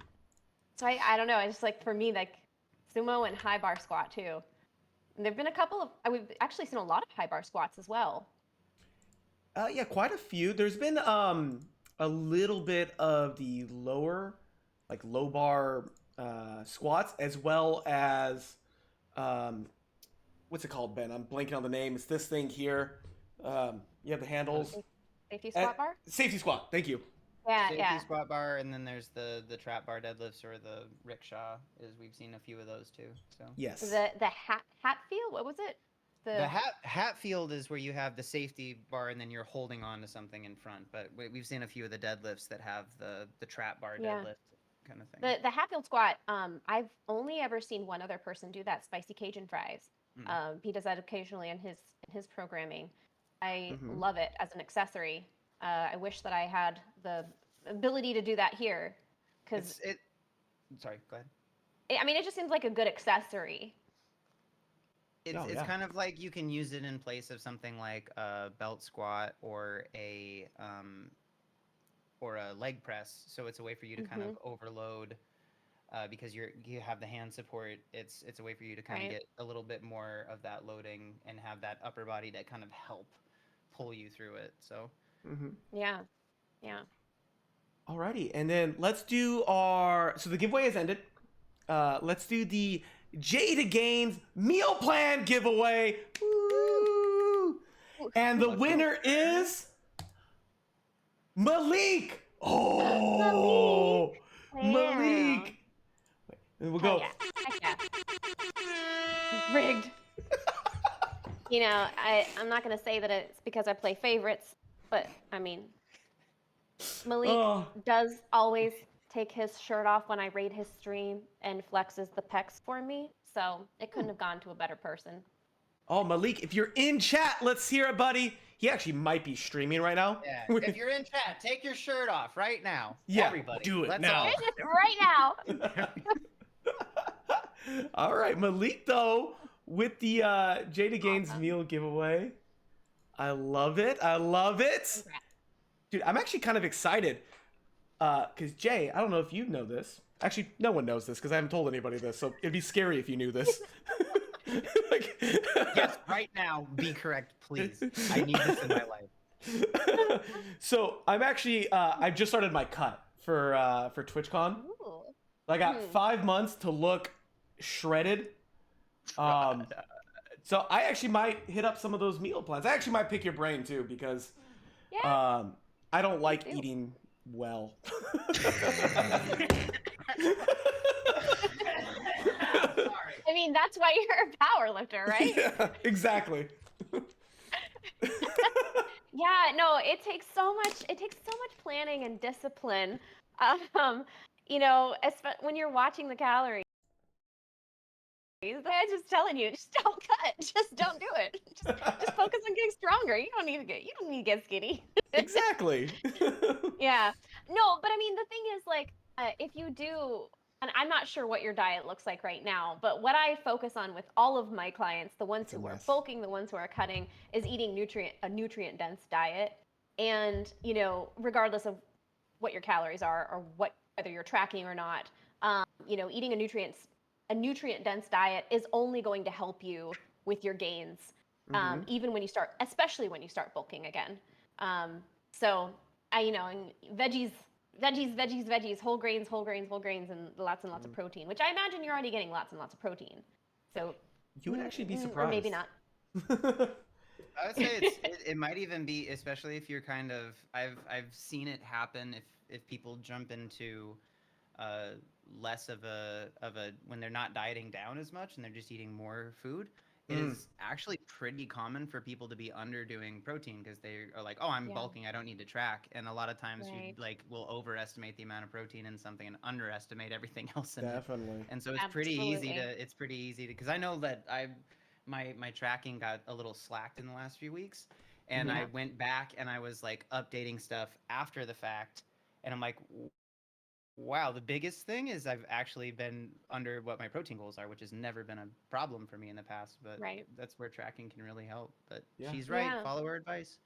A: So I don't know. I just like, for me, like sumo and high bar squat too. And there've been a couple of, we've actually seen a lot of high bar squats as well.
C: Yeah, quite a few. There's been a little bit of the lower, like low bar squats, as well as what's it called, Ben? I'm blanking on the name. It's this thing here. You have the handles.
A: Safety squat bar?
C: Safety squat. Thank you.
A: Yeah,
D: Safety squat bar, and then there's the trap bar deadlifts or the rickshaw. We've seen a few of those too. So
C: yes.
A: The Hatfield, what was it?
D: The Hatfield is where you have the safety bar and then you're holding on to something in front. But we've seen a few of the deadlifts that have the trap bar deadlift kind of thing.
A: The Hatfield squat, I've only ever seen one other person do that, Spicy Cajun Fries. He does that occasionally in his programming. I love it as an accessory. I wish that I had the ability to do that here, because
D: Sorry, go ahead.
A: I mean, it just seems like a good accessory.
D: It's kind of like you can use it in place of something like a belt squat or a leg press. So it's a way for you to kind of overload because you have the hand support. It's a way for you to kind of get a little bit more of that loading and have that upper body to kind of help pull you through it. So
A: yeah.
C: Alrighty, and then let's do so the giveaway has ended. Let's do the Jaydigains meal plan giveaway. Woo! And the winner is Malik. Oh, Malik. And we'll go.
A: Yeah. Rigged. You know, I'm not gonna say that it's because I play favorites, but I mean, Malik does always take his shirt off when I raid his stream and flexes the pecs for me, so it couldn't have gone to a better person.
C: Oh, Malik, if you're in chat, let's hear it, buddy. He actually might be streaming right now.
D: Yeah. If you're in chat, take your shirt off right now.
C: Yeah,
D: everybody,
C: do it
D: Let's
C: now.
A: Right now.
C: All right, Malik, though, with the Jaydigains meal giveaway. I love it.
A: Congrats.
C: Dude, I'm actually kind of excited. Because, Jay, I don't know if you know this. Actually, no one knows this because I haven't told anybody this, so it'd be scary if you knew this.
D: Yes, right now, be correct, please. I need this in my life.
C: So, I'm actually, I've just started my cut for TwitchCon.
A: Ooh.
C: I got 5 months to look shredded. So I actually might hit up some of those meal plans. I actually might pick your brain too because I don't like eating well.
A: I mean, that's why you're a power lifter, right?
C: Yeah, exactly.
A: Yeah, no, it takes so much planning and discipline. You know, when you're watching the calories, I'm just telling you, just don't cut. Just don't do it. Just focus on getting stronger. You don't need to get skinny.
C: Exactly.
A: Yeah. No, but I mean, the thing is, like, if you do, and I'm not sure what your diet looks like right now, but what I focus on with all of my clients, the ones who are bulking, the ones who are cutting, is eating a nutrient-dense diet. And, you know, regardless of what your calories are or whether you're tracking or not, you know, eating a nutrient-dense diet is only going to help you with your gains, even when you start, especially when you start bulking again. So you know, and veggies, whole grains, and lots of protein, which I imagine you're already getting lots and lots of protein. So
C: you would actually be surprised.
A: Or maybe not.
D: I would say it might even be, especially if you're kind of, I've seen it happen if people jump into less of a when they're not dieting down as much and they're just eating more food. It is actually pretty common for people to be underdoing protein because they are like, oh, I'm bulking, I don't need to track. And a lot of times you like will overestimate the amount of protein in something and underestimate everything else in it. And so it's pretty easy to, because I know that my tracking got a little slacked in the last few weeks, and I went back and I was like updating stuff after the fact, and I'm like, wow, the biggest thing is I've actually been under what my protein goals are, which has never been a problem for me in the past, but that's where tracking can really help. But she's right, follow her advice.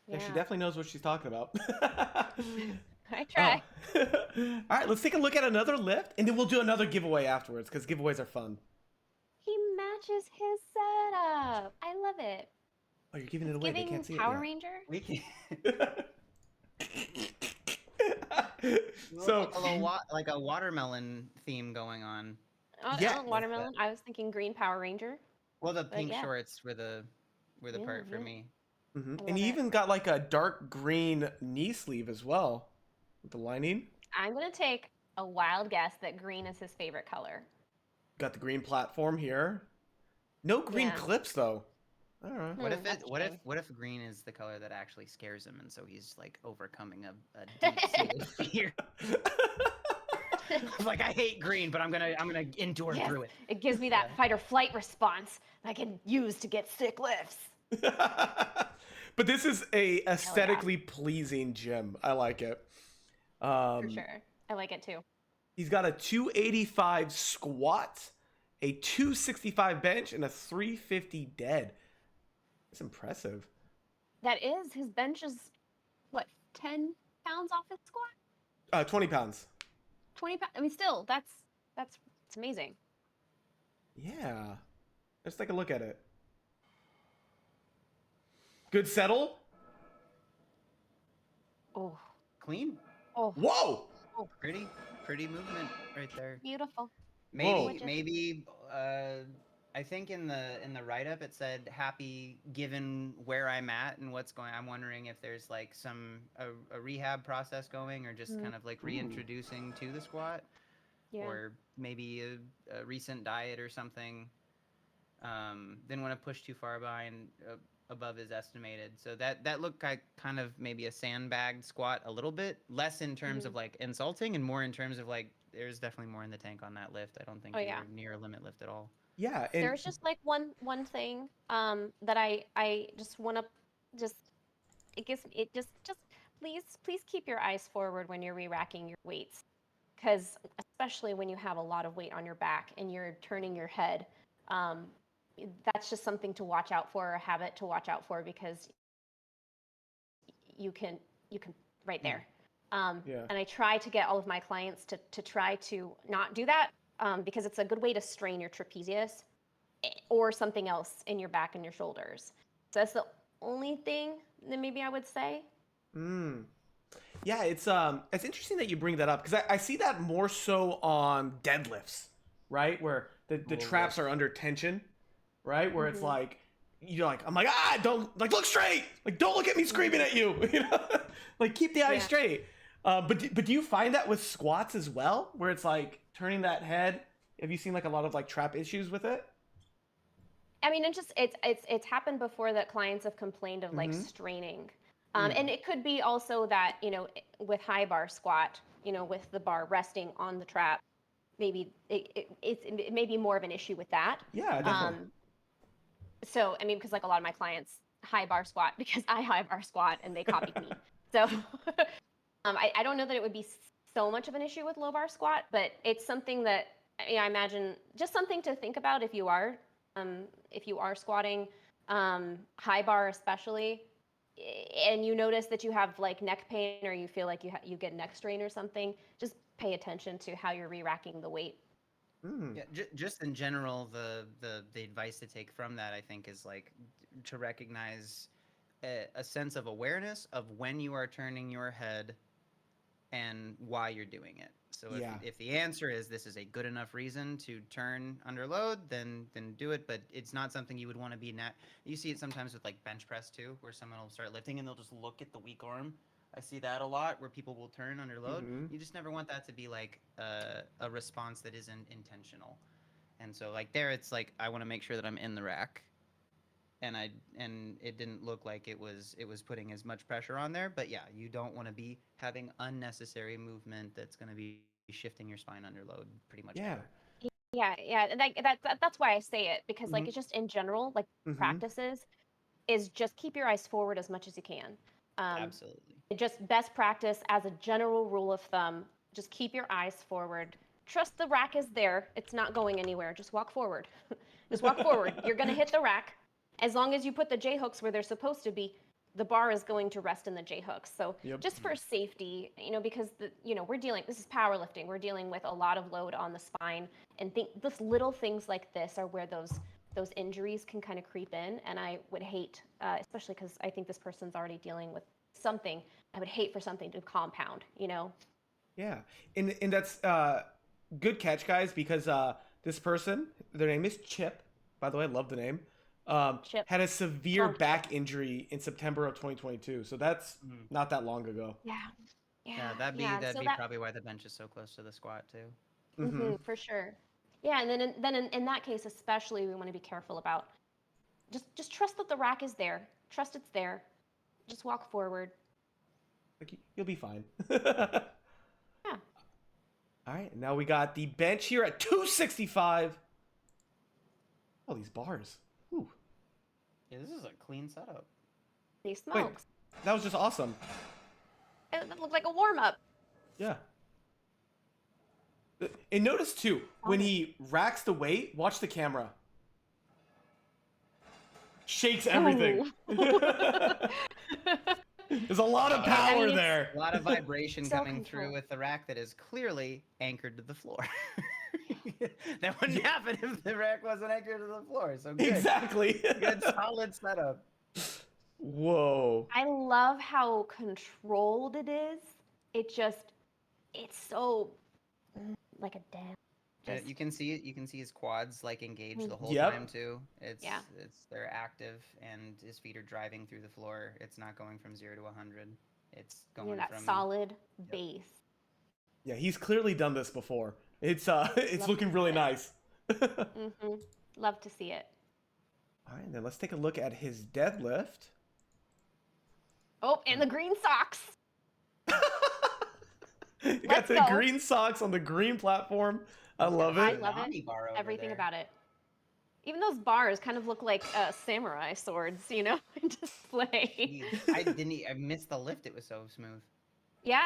C: Yeah, she definitely knows what she's talking about.
A: I try.
C: All right, let's take a look at another lift, and then we'll do another giveaway afterwards, because giveaways are fun.
A: He matches his setup. I love it.
C: Oh, you're giving it away. They can't see it.
A: Power Ranger?
D: We can.
C: So
D: like a watermelon theme going on.
A: Oh, watermelon. I was thinking green Power Ranger.
D: Well, the pink shorts were the part for me.
C: And you even got like a dark green knee sleeve as well with the lining.
A: I'm gonna take a wild guess that green is his favorite color.
C: Got the green platform here. No green clips though. All right.
D: What if green is the color that actually scares him, and so he's like overcoming a deep-seated fear? Like, I hate green, but I'm gonna endure through it.
A: It gives me that fight or flight response that I can use to get sick lifts.
C: But this is a aesthetically pleasing gym. I like it.
A: For sure, I like it too.
C: He's got a 285 squat, a 265 bench, and a 350 dead. That's impressive.
A: That is. His bench is, what, 10 pounds off his squat?
C: 20 pounds.
A: 20 pounds. I mean, still, it's amazing.
C: Yeah. Let's take a look at it. Good settle.
A: Oh.
D: Clean.
A: Oh.
C: Whoa.
A: Oh.
D: Pretty movement right there.
A: Beautiful.
D: Maybe I think in the write-up it said happy given where I'm at and what's going. I'm wondering if there's like a rehab process going, or just kind of like reintroducing to the squat, or maybe a recent diet or something. Didn't want to push too far behind above his estimated. So that looked like kind of maybe a sandbagged squat a little bit, less in terms of like insulting and more in terms of like there's definitely more in the tank on that lift. I don't think you're near a limit lift at all.
C: Yeah,
A: there's just like one thing that I just want to just please keep your eyes forward when you're re-racking your weights, because especially when you have a lot of weight on your back and you're turning your head, that's just something to watch out for, a habit to watch out for, because you can right there. And I try to get all of my clients to try to not do that, because it's a good way to strain your trapezius or something else in your back and your shoulders. So that's the only thing that maybe I would say.
C: Yeah, it's interesting that you bring that up, because I see that more so on deadlifts, right? Where the traps are under tension, right? Where it's like, you're like, I'm like, don't, like, look straight, like, don't look at me screaming at you, you know, like, keep the eyes straight. But do you find that with squats as well, where it's like turning that head? Have you seen like a lot of like trap issues with it?
A: I mean, it's happened before that clients have complained of like straining. And it could be also that, you know, with high bar squat, you know, with the bar resting on the trap, maybe it may be more of an issue with that.
C: Yeah, definitely.
A: So, I mean, because like a lot of my clients high bar squat because I high bar squat and they copied me. So I don't know that it would be so much of an issue with low bar squat, but it's something that, you know, I imagine just something to think about if you are squatting, high bar especially, and you notice that you have like neck pain, or you feel like you get neck strain or something, just pay attention to how you're re-racking the weight.
D: Yeah, just in general, the advice to take from that, I think, is like to recognize a sense of awareness of when you are turning your head and why you're doing it. So if the answer is this is a good enough reason to turn under load, then do it. But it's not something you would want to be. You see it sometimes with like bench press too, where someone will start lifting and they'll just look at the weak arm. I see that a lot where people will turn under load. You just never want that to be like a response that isn't intentional. And so like there, it's like I want to make sure that I'm in the rack, and it didn't look like it was putting as much pressure on there. But yeah, you don't want to be having unnecessary movement that's going to be shifting your spine under load pretty much ever.
A: Yeah, and that's why I say it, because like it's just in general, like practices is just keep your eyes forward as much as you can.
D: Absolutely.
A: Just best practice as a general rule of thumb, just keep your eyes forward. Trust the rack is there. It's not going anywhere. Just walk forward. Just walk forward. You're going to hit the rack. As long as you put the J hooks where they're supposed to be, the bar is going to rest in the J hooks. So just for safety, you know, because this is powerlifting. We're dealing with a lot of load on the spine, and those little things like this are where those injuries can kind of creep in. And I would hate, especially because I think this person's already dealing with something, I would hate for something to compound, you know?
C: Yeah. And that's good catch, guys, because this person, their name is Chip. By the way, I love the name. Had a severe back injury in September of 2022. So that's not that long ago.
A: Yeah,
D: that'd be probably why the bench is so close to the squat too.
A: For sure. Yeah, and then in that case especially, we want to be careful about just trust that the rack is there. Trust it's there. Just walk forward.
C: Like, you'll be fine.
A: Yeah.
C: All right, now we got the bench here at 265. Oh, these bars. Ooh.
D: Yeah, this is a clean setup.
A: These smokes.
C: Wait, that was just awesome.
A: It looked like a warm-up.
C: Yeah. And notice too, when he racks the weight, watch the camera. Shakes everything. There's a lot of power there.
D: A lot of vibration
A: so
D: coming through with the rack that is clearly anchored to the floor. That wouldn't happen if the rack wasn't anchored to the floor. So good.
C: Exactly.
D: Good solid setup.
C: Whoa.
A: I love how controlled it is. It's so like a dance.
D: You can see it. You can see his quads like engaged the whole
C: Yep.
D: time too. They're active, and his feet are driving through the floor. It's not going from 0 to 100. It's going
A: that
D: from
A: solid base.
C: Yeah, he's clearly done this before. It's looking really nice.
A: Love to see it.
C: All right, then let's take a look at his deadlift.
A: Oh, and the green socks.
C: You got the green socks on the green platform. I love it.
A: I love it. Everything about it. Even those bars kind of look like samurai swords, you know, in display.
D: I missed the lift. It was so smooth.
A: Yeah?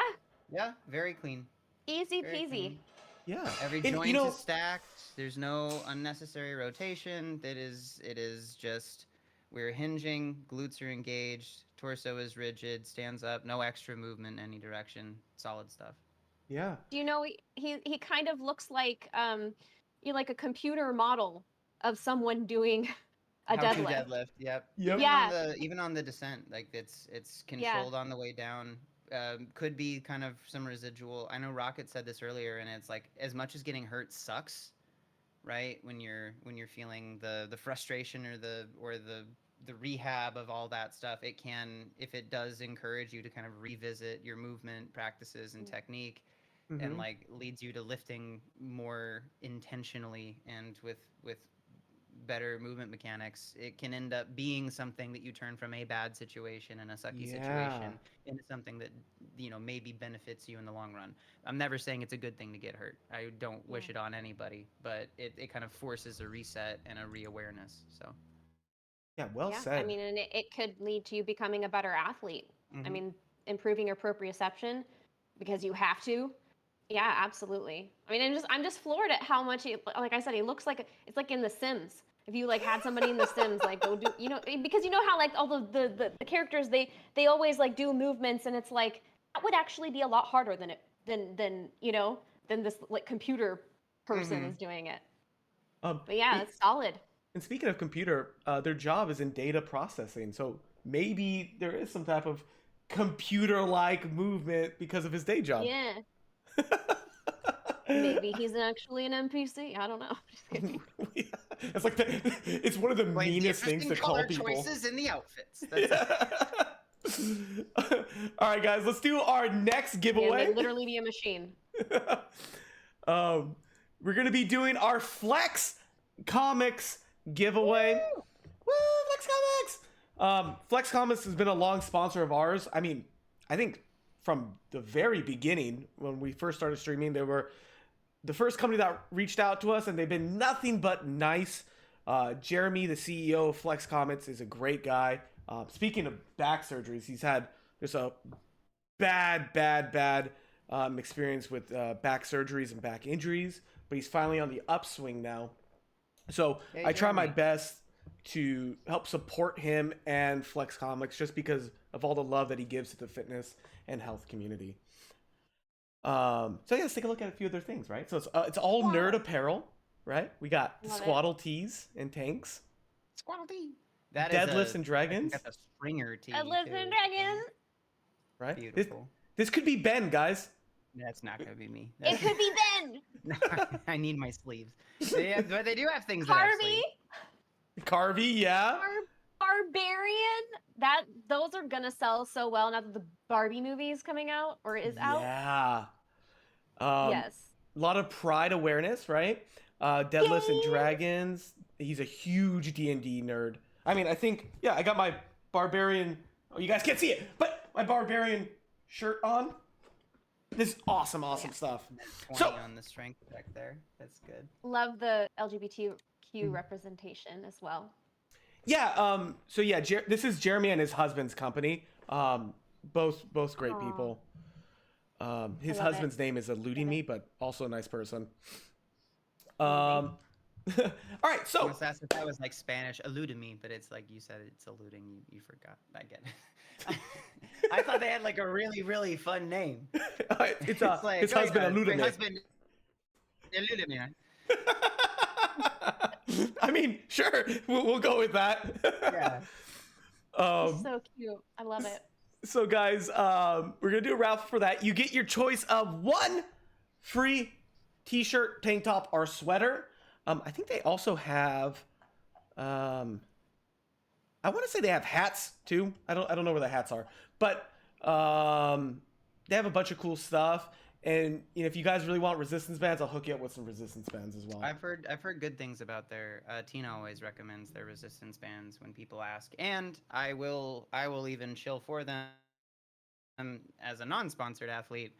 D: Yeah, very clean.
A: Easy
D: Very
A: peasy.
D: clean.
C: Yeah.
D: Every joint is stacked. There's no unnecessary rotation. It is just we're hinging, glutes are engaged, torso is rigid, stands up, no extra movement in any direction. Solid stuff.
C: Yeah.
A: Do you know he kind of looks like like a computer model of someone doing a deadlift.
D: Yep. Even on the descent, like it's controlled on the way down. Could be kind of some residual. I know Rocket said this earlier, and it's like as much as getting hurt sucks, right? When you're feeling the frustration or the rehab of all that stuff, it can, if it does encourage you to kind of revisit your movement practices and technique, and like leads you to lifting more intentionally and with better movement mechanics, it can end up being something that you turn from a bad situation and a sucky situation into something that, you know, maybe benefits you in the long run. I'm never saying it's a good thing to get hurt. I don't wish it on anybody, but it kind of forces a reset and a reawareness. So
C: yeah, well said.
A: I mean, and it could lead to you becoming a better athlete. I mean, improving your proprioception because you have to. Yeah, absolutely. I mean, I'm just floored at how much like I said, he looks like it's like in The Sims. If you like had somebody in The Sims like go do, you know, because you know how like all the characters they always like do movements, and it's like that would actually be a lot harder than this like computer person is doing it. But yeah, it's solid.
C: And speaking of computer, their job is in data processing, so maybe there is some type of computer-like movement because of his day job.
A: Yeah. Maybe he's actually an NPC. I don't know. Just kidding.
C: It's like it's one of the meanest things to call people.
D: Choices in the outfits.
C: All right, guys, let's do our next giveaway.
A: They literally be a machine.
C: We're gonna be doing our Flex Comics giveaway. Woo, Flex Comics! Flex Comics has been a long sponsor of ours. I mean, I think from the very beginning, when we first started streaming, they were the first company that reached out to us, and they've been nothing but nice. Jeremy, the CEO of Flex Comics, is a great guy. Speaking of back surgeries, he's had just a bad experience with back surgeries and back injuries, but he's finally on the upswing now. So I try my best to help support him and Flex Comics just because of all the love that he gives to the fitness and health community. So yeah, let's take a look at a few of their things, right? So it's all nerd apparel, right? We got Squaddle tees and tanks.
D: Squaddle tee.
C: Deadlifts and dragons.
D: Got the Springer tee.
A: Deadlifts and dragons.
C: Right?
D: Beautiful.
C: This could be Ben, guys.
D: That's not gonna be me.
A: It could be Ben.
D: I need my sleeves. But they do have things.
A: Carvey.
C: Carvey, yeah.
A: Barbarian. Those are gonna sell so well now that the Barbie movie is coming out or is out.
C: Yeah.
A: Yes.
C: A lot of pride awareness, right? Deadlifts and dragons. He's a huge D&D nerd. I mean, I think, yeah, I got my barbarian. Oh, you guys can't see it, but my barbarian shirt on. This is awesome stuff.
D: 20 on the strength back there. That's good.
A: Love the LGBTQ representation as well.
C: Yeah. So yeah, this is Jeremy and his husband's company. Both great people. His husband's name is eluding me, but also a nice person. All right, so
D: I was asked if that was like Spanish, eluding me, but it's like you said, it's eluding you. You forgot. I get it. I thought they had like a really, really fun name.
C: it's like, his husband eluded me.
D: Husband eluded me.
C: I mean, sure, we'll go with that.
D: Yeah.
A: So cute. I love it.
C: So guys, we're gonna do a raffle for that. You get your choice of 1 free t-shirt, tank top, or sweater. I think they also have, I want to say they have hats too. I don't know where the hats are, but they have a bunch of cool stuff. And you know, if you guys really want resistance bands, I'll hook you up with some resistance bands as well.
D: I've heard good things about their. Tina always recommends their resistance bands when people ask, and I will even chill for them as a non-sponsored athlete.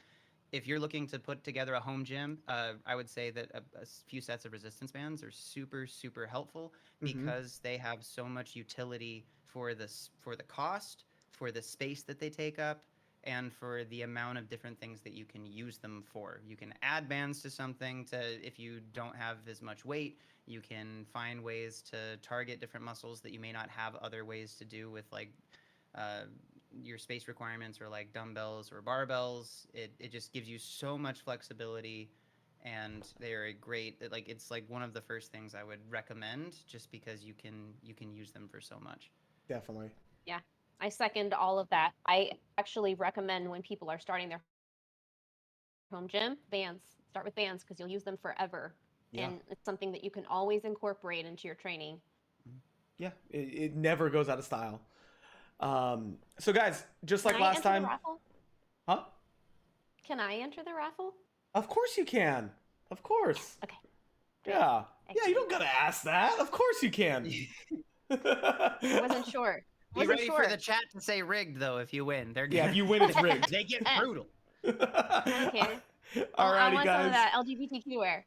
D: If you're looking to put together a home gym, I would say that a few sets of resistance bands are super, super helpful because they have so much utility for the cost, for the space that they take up, and for the amount of different things that you can use them for. You can add bands to something if you don't have as much weight. You can find ways to target different muscles that you may not have other ways to do with like your space requirements or like dumbbells or barbells. It just gives you so much flexibility, and they are a great, like, it's like one of the first things I would recommend just because you can use them for so much.
C: Definitely.
A: Yeah, I second all of that. I actually recommend when people are starting their home gym, bands. Start with bands because you'll use them forever. Yeah. And it's something that you can always incorporate into your training.
C: Yeah, it never goes out of style. So guys, just like last time. Huh?
A: Can I enter the raffle?
C: Of course you can. Of course.
A: Okay.
C: Yeah. Yeah, you don't gotta ask that. Of course you can.
A: I wasn't sure.
D: Be ready for the chat to say rigged though if you win.
C: Yeah, if you win, it's rigged.
D: They get brutal.
A: Okay.
C: Alrighty,
A: I want
C: guys.
A: some of that LGBTQ wear.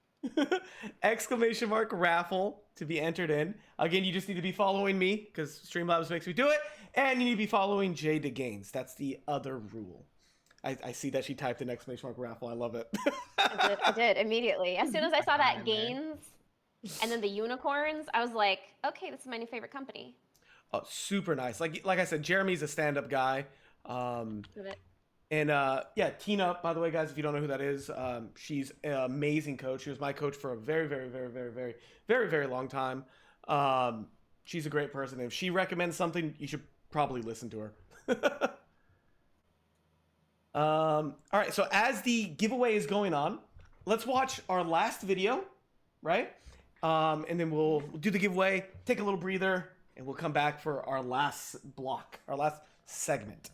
C: Exclamation mark raffle to be entered in. Again, you just need to be following me because Streamlabs makes me do it, and you need to be following Jaydigains. That's the other rule. I see that she typed an exclamation mark raffle. I love it.
A: I did immediately. As soon as I saw that Gains and then the unicorns, I was like, okay, this is my new favorite company.
C: Oh, super nice. Like I said, Jeremy's a stand-up guy. And yeah, Tina, by the way, guys, if you don't know who that is, she's an amazing coach. She was my coach for a very, very, very, very, very, very, very long time. She's a great person. If she recommends something, you should probably listen to her. All right, so as the giveaway is going on, let's watch our last video, right? And then we'll do the giveaway, take a little breather, and we'll come back for our last block, our last segment.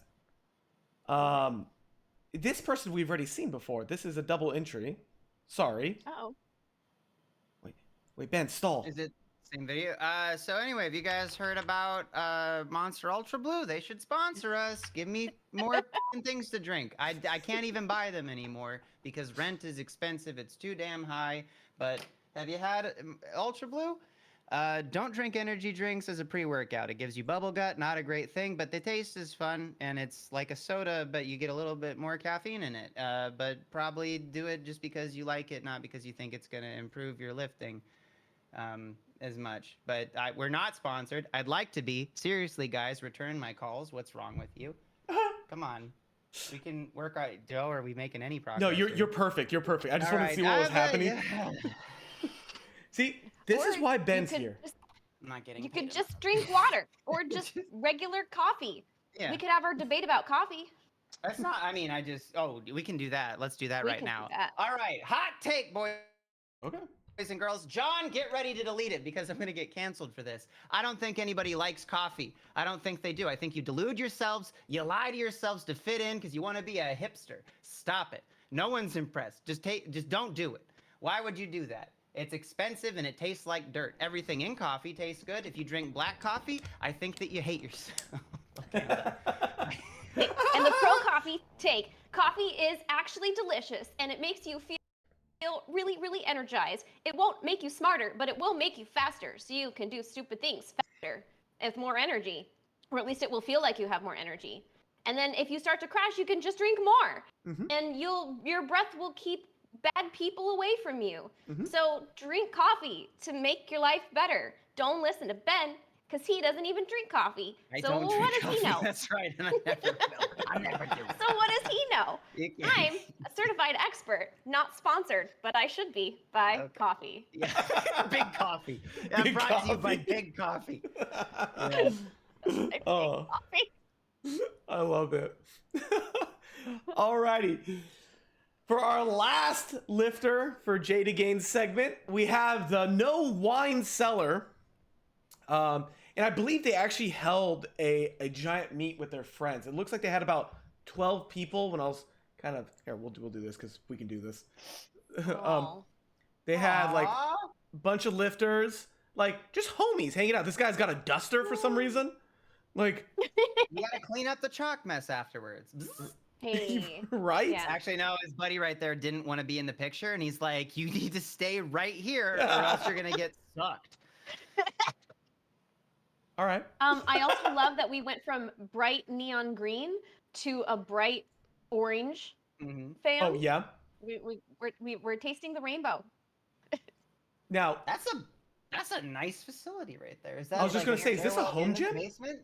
C: This person we've already seen before. This is a double entry. Sorry.
A: Uh-oh.
C: Wait, Ben, stall.
D: Is it same video? So anyway, have you guys heard about Monster Ultra Blue? They should sponsor us. Give me more things to drink. I can't even buy them anymore because rent is expensive. It's too damn high. But have you had Ultra Blue? Don't drink energy drinks as a pre-workout. It gives you bubble gut, not a great thing, but the taste is fun, and it's like a soda, but you get a little bit more caffeine in it. But probably do it just because you like it, not because you think it's going to improve your lifting as much. But we're not sponsored. I'd like to be. Seriously, guys, return my calls. What's wrong with you? Come on. We can work out. Joe, are we making any progress?
C: No, you're perfect. You're perfect. I just wanted to see what was happening. Yeah. See, this is why Ben's here.
D: I'm not getting.
A: You could just drink water or just regular coffee. Yeah. We could have our debate about coffee.
D: That's not. I mean, we can do that. Let's do that right now. All right, hot take, boys.
C: Okay.
D: Boys and girls, John, get ready to delete it because I'm going to get canceled for this. I don't think anybody likes coffee. I don't think they do. I think you delude yourselves. You lie to yourselves to fit in because you want to be a hipster. Stop it. No one's impressed. Just don't do it. Why would you do that? It's expensive and it tastes like dirt. Everything in coffee tastes good. If you drink black coffee, I think that you hate yourself.
A: And the pro coffee take, coffee is actually delicious and it makes you feel really, really energized. It won't make you smarter, but it will make you faster. So you can do stupid things faster with more energy, or at least it will feel like you have more energy. And then if you start to crash, you can just drink more.
C: Mm-hmm.
A: And your breath will keep bad people away from you.
C: Mm-hmm.
A: So drink coffee to make your life better. Don't listen to Ben, because he doesn't even drink coffee.
D: I
A: So
D: don't drink
A: what does
D: coffee.
A: he know?
D: That's right, and I never will. I never do.
A: So what does he know? I'm a certified expert, not sponsored, but I should be by coffee.
D: Yeah, Big Coffee. Yeah,
C: Big
D: brought to you by
C: Coffee.
D: Big Coffee. Yeah.
C: Oh,
A: Coffee.
C: I love it. Alrighty. For our last lifter for Jaydigains segment, we have the No Wine Cellar. And I believe they actually held a giant meet with their friends. It looks like they had about 12 people when I was kind of, here, we'll do this because we can do this. They had like a bunch of lifters, like just homies hanging out. This guy's got a duster for some reason. Like,
D: you gotta clean up the chalk mess afterwards.
A: Hey.
C: Right?
A: Yeah.
D: Actually, no, his buddy right there didn't want to be in the picture, and he's like, you need to stay right here or else you're gonna get sucked.
C: All right.
A: I also love that we went from bright neon green to a bright orange.
D: Mm-hmm.
A: Fam.
C: Oh, yeah.
A: We're tasting the rainbow.
C: Now,
D: That's a nice facility right there. Is that?
C: I was just
D: like
C: gonna say, is this a home gym?
D: Basement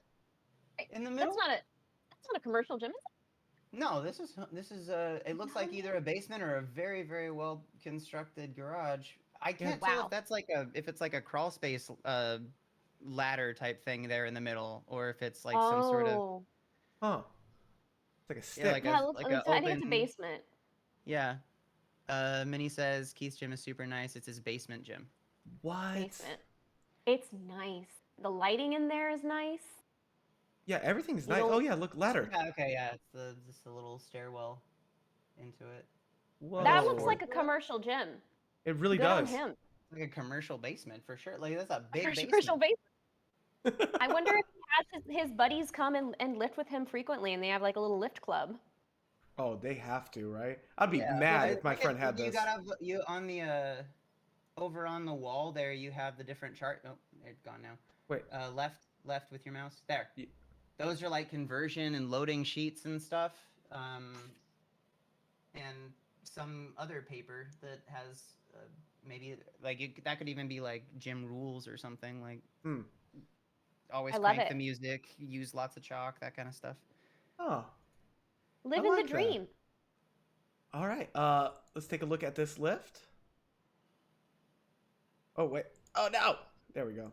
D: in the middle?
A: That's not a commercial gym, is it?
D: No, this is it looks like either a basement or a very, very well constructed garage. I can't tell if that's if it's like a crawl space ladder type thing there in the middle, or if it's like some sort of
C: it's like a stick.
D: yeah, like
A: Yeah,
D: a,
A: looks,
D: like a
A: I think it's a
D: open-
A: basement.
D: Yeah. Minnie says Keith's gym is super nice. It's his basement gym.
C: What?
A: Basement. It's nice. The lighting in there is nice.
C: Yeah, everything's nice. Oh yeah, look, ladder.
D: Yeah, okay, yeah. It's just a little stairwell into it.
C: Whoa.
A: That looks like a commercial gym.
C: It really
A: Good
C: does.
A: on him.
D: Like a commercial basement for sure. Like that's a big
A: Commercial
D: basement.
A: basement. I wonder if he has his buddies come and lift with him frequently, and they have like a little lift club.
C: Oh, they have to, right? I'd be mad if my friend had this.
D: You on the over on the wall there. You have the different chart. Oh, it's gone now.
C: Wait.
D: Left with your mouse. There. Those are like conversion and loading sheets and stuff. And some other paper that has maybe like that could even be like gym rules or something like. Always crank the music. Use lots of chalk. That kind of stuff.
C: Oh.
A: Living the dream.
C: All right. Let's take a look at this lift. Oh wait. Oh no. There we go.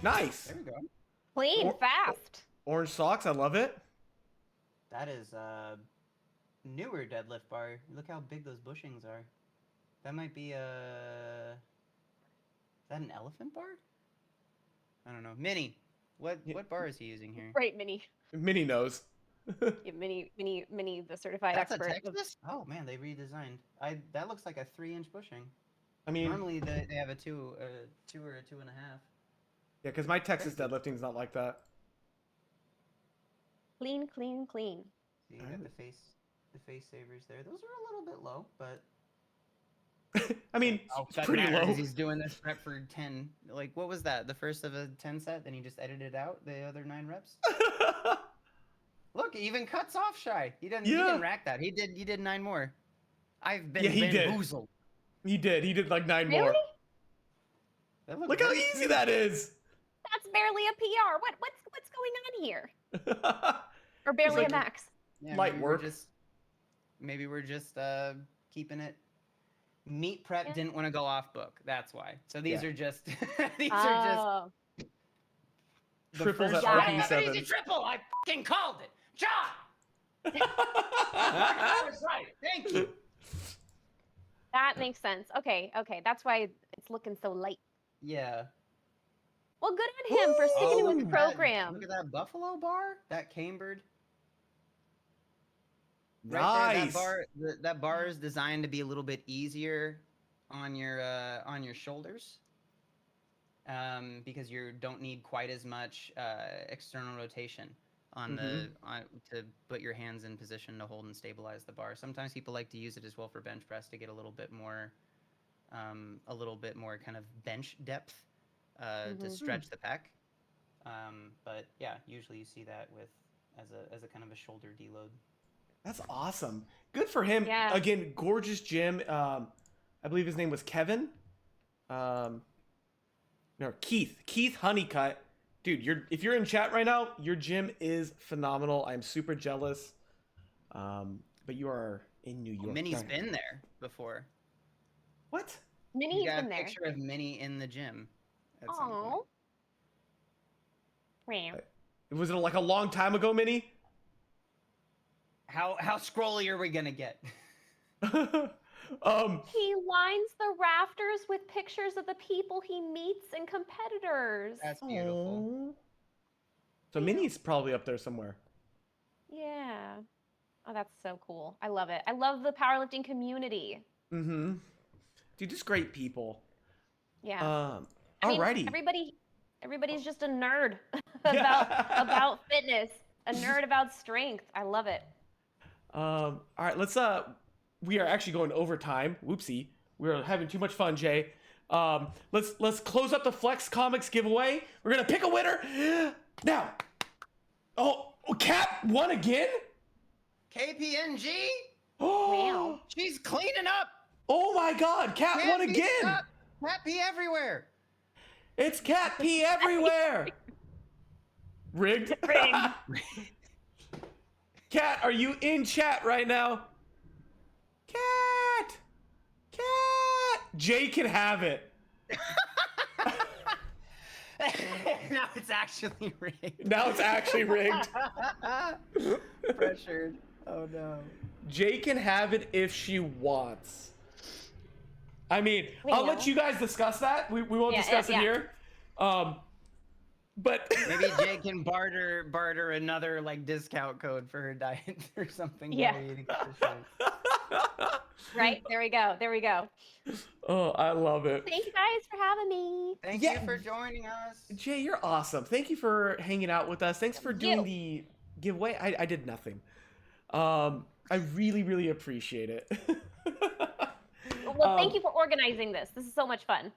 C: Nice.
D: There we go.
A: Clean, fast.
C: Orange socks. I love it.
D: That is a newer deadlift bar. Look how big those bushings are. That might be a. Is that an elephant bar? I don't know. Minnie, what bar is he using here?
A: Right, Minnie.
C: Minnie knows.
A: Yeah, Minnie, the certified
D: That's
A: expert.
D: a Texas? Oh man, they redesigned. That looks like a 3-inch bushing.
C: I mean,
D: normally they have a 2 or a 2.5.
C: Yeah, because my Texas deadlifting's not like that.
A: Clean, clean, clean.
D: So you got the face savers there. Those are a little bit low, but
C: I mean, it's pretty low.
D: He's doing this rep for 10. Like, what was that? The first of a 10 set? Then he just edited out the other 9 reps. Look, he even cuts off Shy. He didn't rack that. He did 9 more. I've been bamboozled.
C: He did like 9
A: Really?
C: more. Look how easy that is.
A: That's barely a PR. What's going on here? Or barely
C: like
A: a max.
D: Yeah,
C: light work.
D: Maybe we're just keeping it. Meat prep didn't want to go off book. That's why. So these are just are just
C: triples at
D: RP7.
C: RP7.
D: Triple. I fucking called it, John. I was right. Thank you.
A: That makes sense. Okay. That's why it's looking so light.
D: Yeah.
A: Well, good on him for sticking with the program.
D: Look at that buffalo bar. That cambered.
C: Nice.
D: Right there, that bar is designed to be a little bit easier on your shoulders, because you don't need quite as much external rotation on to put your hands in position to hold and stabilize the bar. Sometimes people like to use it as well for bench press to get a little bit more kind of bench depth to stretch the pec. But yeah, usually you see that with as a kind of a shoulder deload.
C: That's awesome. Good for him.
A: Yeah.
C: Again, gorgeous gym. I believe his name was Kevin. No, Keith Honeycutt. Dude, if you're in chat right now, your gym is phenomenal. I'm super jealous. But you are in New York.
D: Minnie's been there before.
C: What?
A: Minnie's been there.
D: A picture of Minnie in the gym.
A: Oh.
C: Was it like a long time ago, Minnie?
D: How scrolly are we gonna get?
A: He lines the rafters with pictures of the people he meets and competitors.
D: That's beautiful.
C: Aww. So Minnie's probably up there somewhere.
A: Yeah. Oh, that's so cool. I love it. I love the powerlifting community.
C: Mm-hmm. Dude, just great people.
A: Yeah.
C: Alrighty.
A: Everybody's just a nerd about fitness, a nerd about strength. I love it.
C: All right, we are actually going over time. Whoopsie. We're having too much fun, Jay. Let's close up the Flex Comics giveaway. We're gonna pick a winner now. Oh, Kat won again?
D: KPNG?
C: Oh,
A: Wow.
D: She's cleaning up.
C: Oh my God, Kat won again.
D: Cat pee everywhere.
C: It's Cat pee everywhere. Rigged. Kat, are you in chat right now? Kat! Jay can have it.
D: Now it's actually rigged. Pressured. Oh no.
C: Jay can have it if she wants. I mean, I'll let you guys discuss that. We won't discuss it here. But
D: maybe Jay can barter another like discount code for her diet or something.
A: Yeah. Right, there we go.
C: Oh, I love it.
A: Thank you guys for having me.
D: Thank you for joining us.
C: Jay, you're awesome. Thank you for hanging out with us. Thanks for doing the giveaway. I did nothing. I really appreciate it.
A: Well, thank you for organizing this. This is so much fun.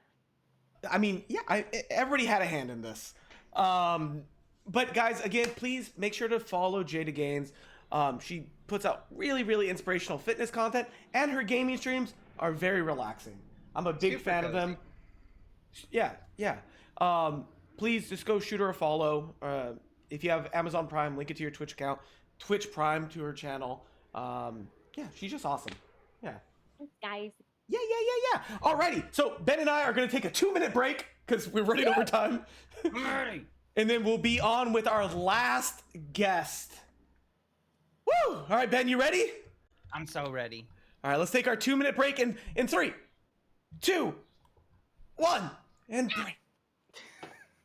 C: I mean, yeah, everybody had a hand in this. But guys, again, please make sure to follow Jaydigains. She puts out really inspirational fitness content, and her gaming streams are very relaxing. I'm a big fan of them. Yeah. Please just go shoot her a follow. If you have Amazon Prime, link it to your Twitch account. Twitch Prime to her channel. Yeah, she's just awesome. Yeah.
A: Thanks, guys.
C: Yeah. Alrighty, so Ben and I are going to take a 2-minute break because we're running over time. And then we'll be on with our last guest. Woo! All right, Ben, you ready?
D: I'm so ready.
C: All right, let's take our 2-minute break in 3, 2, 1, and break.